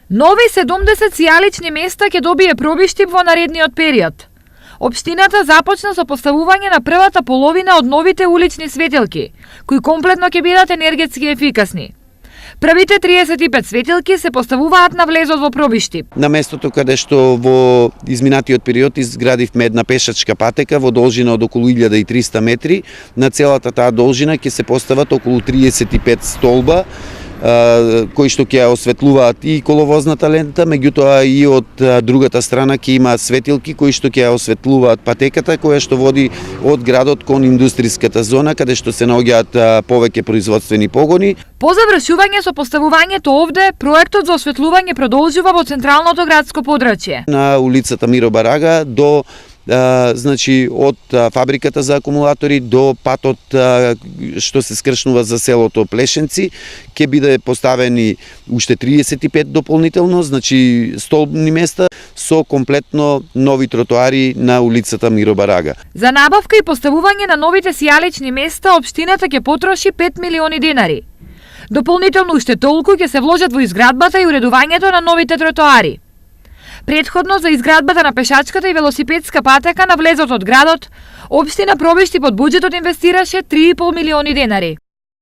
Нови 70 сијалични места ќе добие пробиштип во наредниот период. Општината започна со поставување на првата половина од новите улични светилки, кои комплетно ќе бидат енергетски ефикасни. Првите 35 светилки се поставуваат на влезот во пробиштип. На местото каде што во изминатиот период изградивме една пешачка патека во должина од околу 1300 метри, на целата таа должина ќе се постават околу 35 столба, кои што ќе осветлуваат и коловозната лента, меѓутоа и од другата страна ќе има светилки кои што ќе осветлуваат патеката која што води од градот кон индустријската зона каде што се наоѓаат повеќе производствени погони. По завршување со поставувањето овде, проектот за осветлување продолжува во централното градско подрачје. На улицата Миро Барага до значи од фабриката за акумулатори до патот што се скршнува за селото Плешенци ќе биде поставени уште 35 дополнително, значи столбни места со комплетно нови тротоари на улицата Миро Барага. За набавка и поставување на новите сијалични места општината ќе потроши 5 милиони денари. Дополнително уште толку ќе се вложат во изградбата и уредувањето на новите тротоари. Претходно за изградбата на пешачката и велосипедска патека на влезот од градот, општина Пробиштип од буџетот инвестираше 3,5 милиони денари.